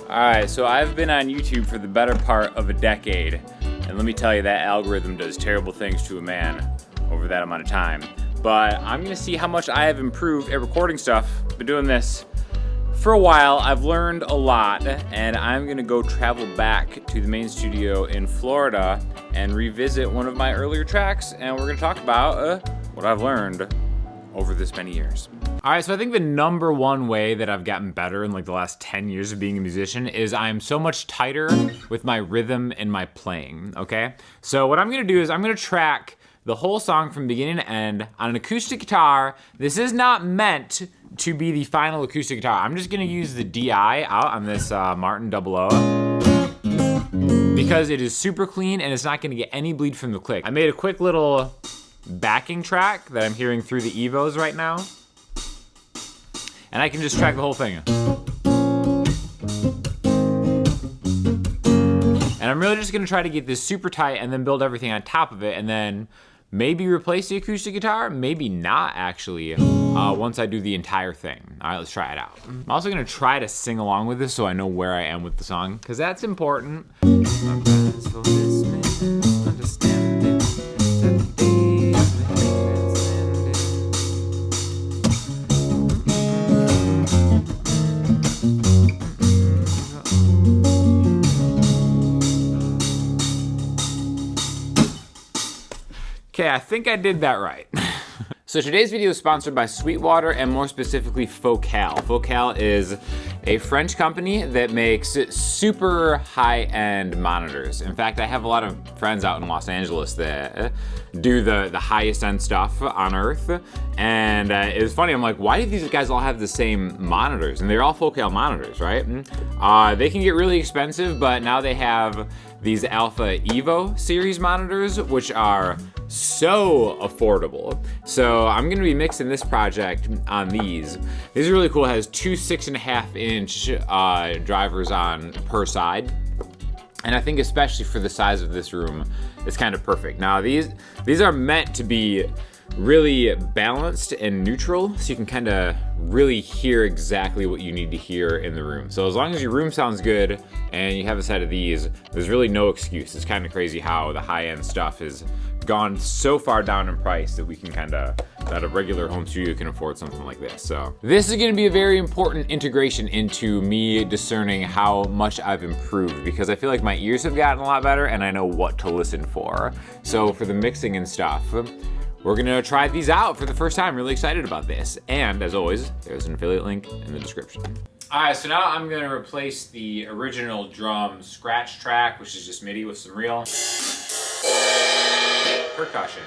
Alright, so I've been on YouTube for the better part of a decade, and let me tell you, that algorithm does terrible things to a man over that amount of time. But I'm gonna see how much I have improved at recording stuff. Been doing this for a while, I've learned a lot, and I'm gonna go travel back to the main studio in Florida and revisit one of my earlier tracks, and we're gonna talk about what I've learned over this many years. All right, so I think the number one way that I've gotten better in like the last 10 years of being a musician is I'm so much tighter with my rhythm and my playing, okay? So what I'm gonna do is I'm gonna track the whole song from beginning to end on an acoustic guitar. This is not meant to be the final acoustic guitar. I'm just gonna use the DI out on this Martin 00 because it is super clean and it's not gonna get any bleed from the click. I made a quick little backing track that I'm hearing through the Evos right now. And I can just track the whole thing. And I'm really just gonna try to get this super tight and then build everything on top of it and then maybe replace the acoustic guitar, maybe not actually, once I do the entire thing. All right, let's try it out. I'm also gonna try to sing along with this so I know where I am with the song, because that's important. Okay, I think I did that right. So today's video is sponsored by Sweetwater and more specifically Focal. Focal is a French company that makes super high-end monitors. In fact, I have a lot of friends out in Los Angeles that do the highest end stuff on earth. And it was funny, I'm like, why do these guys all have the same monitors? And they're all Focal monitors, right? They can get really expensive, but now they have these Alpha Evo series monitors, which are so affordable. So I'm gonna be mixing this project on these. These are really cool. It has two 6.5-inch drivers on per side. And I think especially for the size of this room, it's kind of perfect. Now these are meant to be really balanced and neutral, so you can kind of really hear exactly what you need to hear in the room. So as long as your room sounds good and you have a set of these, there's really no excuse. It's kind of crazy how the high-end stuff has gone so far down in price that we can that a regular home studio can afford something like this. So this is gonna be a very important integration into me discerning how much I've improved, because I feel like my ears have gotten a lot better and I know what to listen for. So for the mixing and stuff, we're gonna try these out for the first time. Really excited about this. And as always, there's an affiliate link in the description. All right, so now I'm gonna replace the original drum scratch track, which is just MIDI, with some real percussion.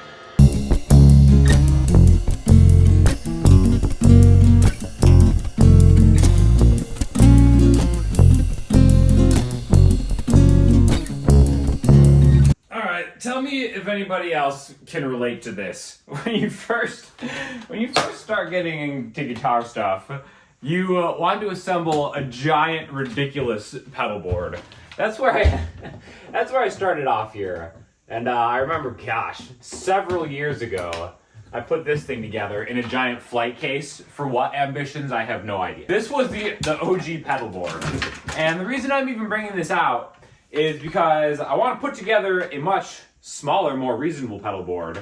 Tell me if anybody else can relate to this. When you first start getting into guitar stuff, you want to assemble a giant, ridiculous pedal board. That's where I started off here. And I remember, gosh, several years ago, I put this thing together in a giant flight case. For what ambitions, I have no idea. This was the OG pedal board. And the reason I'm even bringing this out is because I want to put together a much smaller, more reasonable pedal board.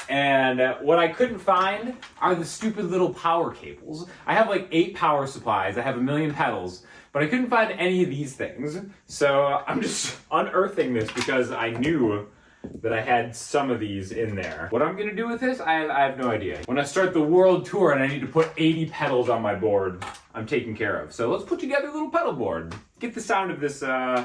And what I couldn't find are the stupid little power cables. I have like 8 power supplies, I have 1 million pedals, but I couldn't find any of these things. So I'm just unearthing this because I knew that I had some of these in there. What I'm gonna do with this, I have no idea. When I start the world tour and I need to put 80 pedals on my board, I'm taken care of. So let's put together a little pedal board. Get the sound of this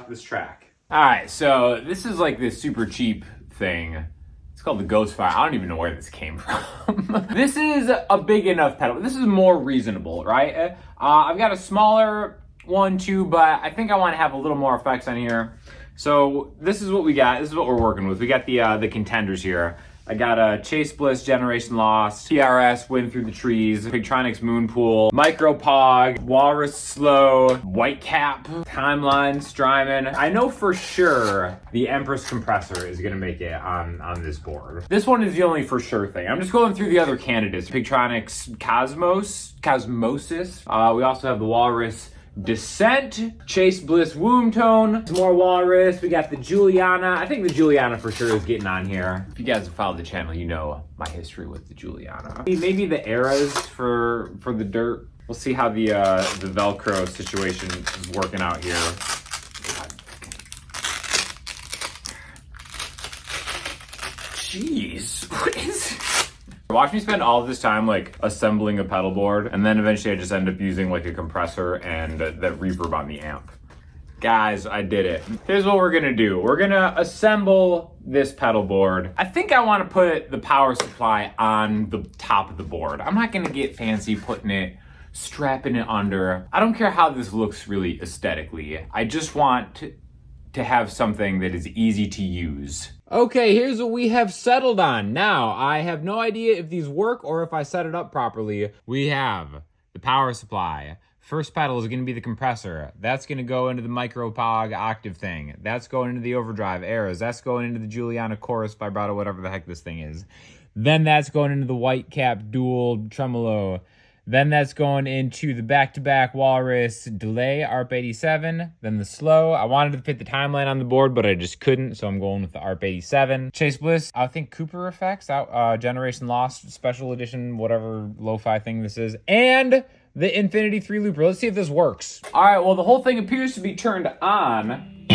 this track. All right, so this is like this super cheap thing. It's called the Ghost Fire. I don't even know where this came from. This is a big enough pedal. This is more reasonable, right? I've got a smaller one too, but I think I want to have a little more effects on here. So this is what we got. This is what we're working with. We got the contenders here. I got a Chase Bliss, Generation Lost, PRS, Wind Through the Trees, Pigtronics Moonpool, Micro Pog, Walrus Slow, Whitecap, Timeline, Strymon. I know for sure the Empress compressor is gonna make it on this board. This one is the only for sure thing. I'm just going through the other candidates. Pigtronics Cosmosis. We also have the Walrus Descent, Chase Bliss womb tone, some more Walrus. We got the Juliana. I think the Juliana for sure is getting on here. If you guys have followed the channel, you know my history with the Juliana. Maybe the Eras for the dirt. We'll see how the Velcro situation is working out here. Jeez, what is it? Watch me spend all of this time like assembling a pedal board, and then eventually I just end up using like a compressor and that reverb on the amp. Guys, I did it. Here's what we're gonna do. We're gonna assemble this pedal board. I think I wanna put the power supply on the top of the board. I'm not gonna get fancy strapping it under. I don't care how this looks really aesthetically. I just want to have something that is easy to use. Okay, here's what we have settled on. Now, I have no idea if these work or if I set it up properly. We have the power supply. First pedal is gonna be the compressor. That's gonna go into the micropog octave thing. That's going into the overdrive Eras. That's going into the Juliana chorus vibrato, whatever the heck this thing is. Then that's going into the white cap dual tremolo. Then that's going into the back-to-back Walrus delay, ARP 87. Then the slow. I wanted to fit the timeline on the board, but I just couldn't, so I'm going with the ARP 87. Chase Bliss, I think Cooper Effects, Generation Lost, Special Edition, whatever lo-fi thing this is. And the Infinity 3 looper. Let's see if this works. All right, well, the whole thing appears to be turned on.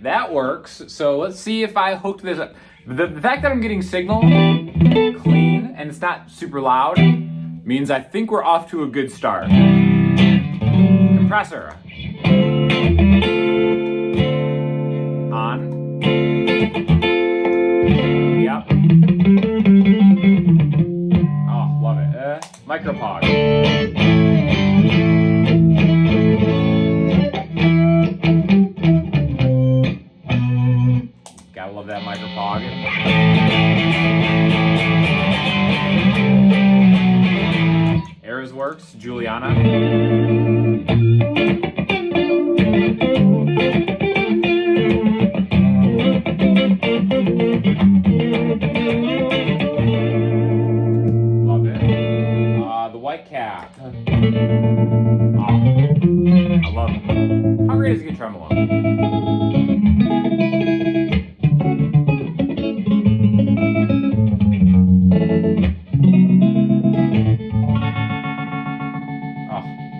That works, so let's see if I hooked this up. The fact that I'm getting signal clean and it's not super loud means I think we're off to a good start. Compressor. On. Yep. Oh, love it. Micropod. Gotta love that micropod. Eras works, Juliana. Love it. The white cap. Oh, I love it. How great is a good tremolo?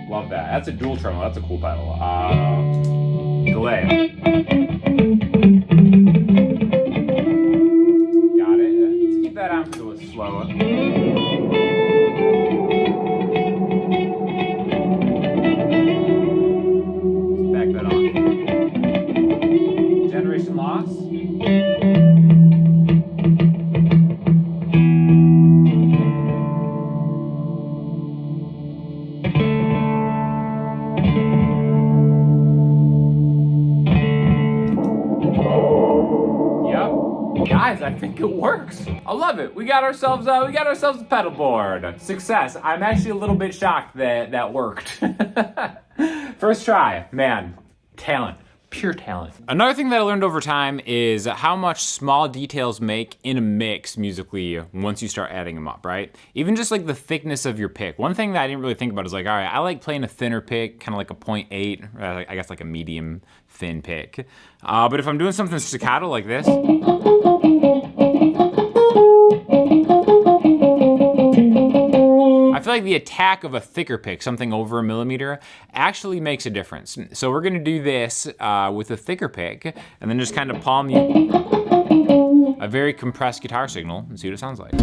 Love that. That's a dual tremolo. That's a cool pedal. Delay. Got it. Let's keep that on for a little slower. Let's back that off. Generation loss. Guys, I think it works. I love it. We got ourselves a pedal board. Success. I'm actually a little bit shocked that that worked. First try, man. Talent. Pure talent. Another thing that I learned over time is how much small details make in a mix musically once you start adding them up, right? Even just like the thickness of your pick. One thing that I didn't really think about is like, all right, I like playing a thinner pick, kind of like a 0.8, I guess like a medium thin pick. But if I'm doing something staccato like this, I feel like the attack of a thicker pick, something over a millimeter, actually makes a difference. So we're gonna do this with a thicker pick, and then just kind of palm a very compressed guitar signal and see what it sounds like.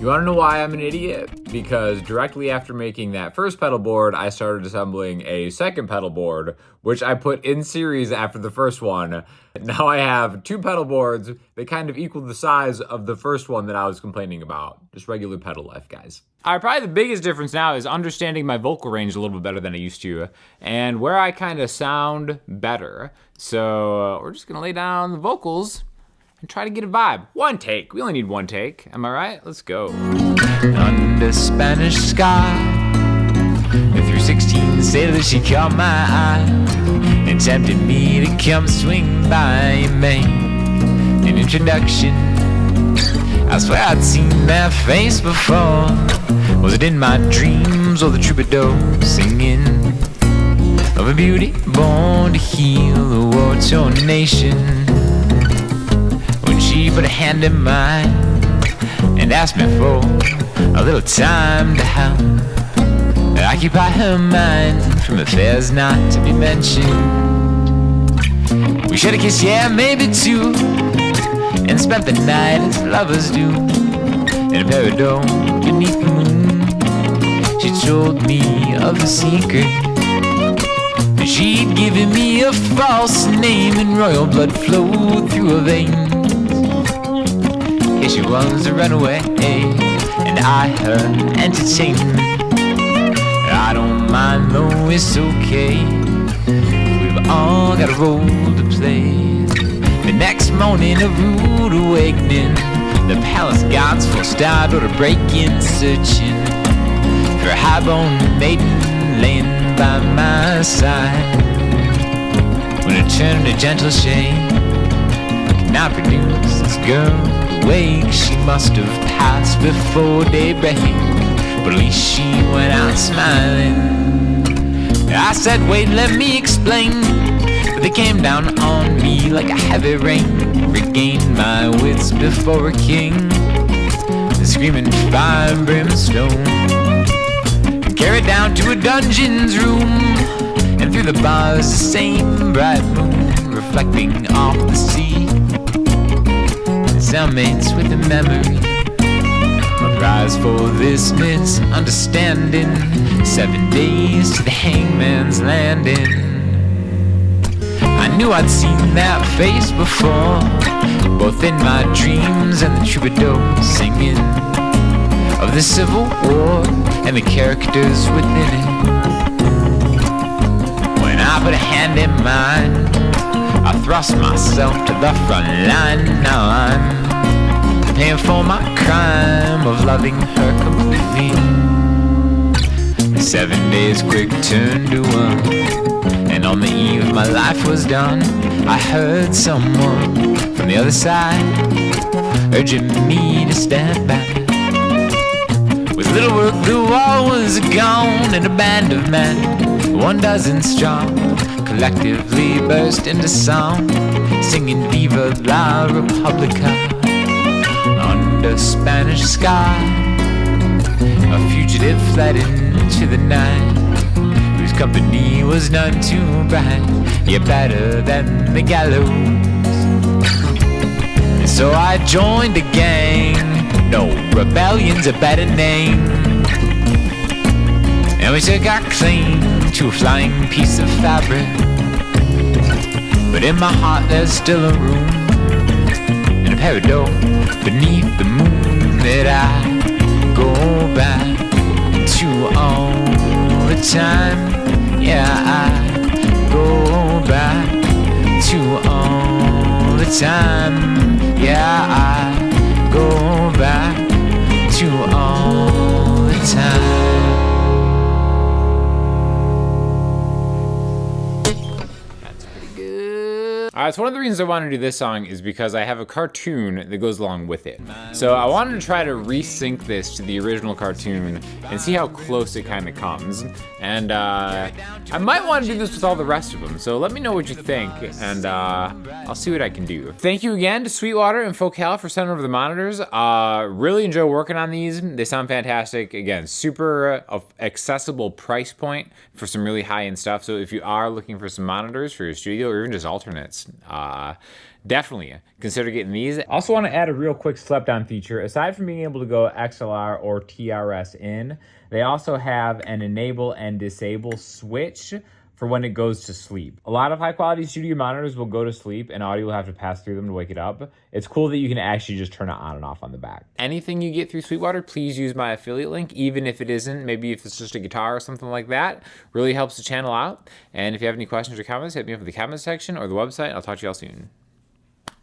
You wanna know why I'm an idiot? Because directly after making that first pedal board, I started assembling a second pedal board, which I put in series after the first one. Now I have two pedal boards that kind of equal the size of the first one that I was complaining about. Just regular pedal life, guys. All right, probably the biggest difference now is understanding my vocal range a little bit better than I used to, and where I kind of sound better. So we're just gonna lay down the vocals and try to get a vibe. One take, we only need one take. Am I right? Let's go. Under Spanish sky, through 16 sailors she caught my eye, and tempted me to come swing by and make an introduction. I swear I'd seen that face before. Was it in my dreams or the troubadour singing of a beauty born to heal a war-torn nation? When she put a hand in mine and asked me for a little time to help occupy her mind from affairs not to be mentioned. We should have kissed, yeah, maybe two, and spent the night as lovers do in a paradise beneath the moon. She told me of a secret. She'd given me a false name, and royal blood flowed through her veins. Yeah, she was a runaway, and I her entertainment. I don't mind though, it's okay. We've all got a role to play. The next morning, a rude awakening. The palace gods forced our door to break in, searching for a high-born maiden laying by my side. When it turned a gentle shade, could not produce this girl awake. She must have passed before daybreak, but at least she went out smiling. I said, wait, let me explain. But they came down on me like a heavy rain. Regained my wits before a king, the screaming fire and brimstone. Carried down to a dungeon's room, and through the bars the same bright moon reflecting off the sea. The cellmates with the memory a prize for this misunderstanding. 7 days to the hangman's landing. I knew I'd seen that face before, both in my dreams and the troubadour singing of the Civil War and the characters within it. When I put a hand in mine, I thrust myself to the front line. Now I'm paying for my crime of loving her completely. 7 days quick turned to one, and on the eve my life was done. I heard someone from the other side urging me to stand back. With little work the wall was gone, and a band of men, 12 strong, collectively burst into song, singing Viva la Republica under Spanish sky. A fugitive fled into the night, whose company was none too bright, yet better than the gallows. And so I joined a gang, no, rebellion's a better name, and we took our claim to a flying piece of fabric. But in my heart there's still a room in a paradise beneath the moon, that I go back to all the time. Yeah, I go back to all the time. Yeah, I go back to all the time. So one of the reasons I wanted to do this song is because I have a cartoon that goes along with it. So I wanted to try to resync this to the original cartoon and see how close it kind of comes. And I might want to do this with all the rest of them. So let me know what you think, and I'll see what I can do. Thank you again to Sweetwater and Focal for sending over the monitors. Really enjoy working on these. They sound fantastic. Again, super accessible price point for some really high-end stuff. So if you are looking for some monitors for your studio or even just alternates, definitely consider getting these. I also want to add a real quick slept-on feature. Aside from being able to go XLR or TRS in, they also have an enable and disable switch for when it goes to sleep. A lot of high-quality studio monitors will go to sleep and audio will have to pass through them to wake it up. It's cool that you can actually just turn it on and off on the back. Anything you get through Sweetwater, please use my affiliate link, even if it isn't. Maybe if it's just a guitar or something like that. Really helps the channel out. And if you have any questions or comments, hit me up in the comments section or the website. I'll talk to y'all soon.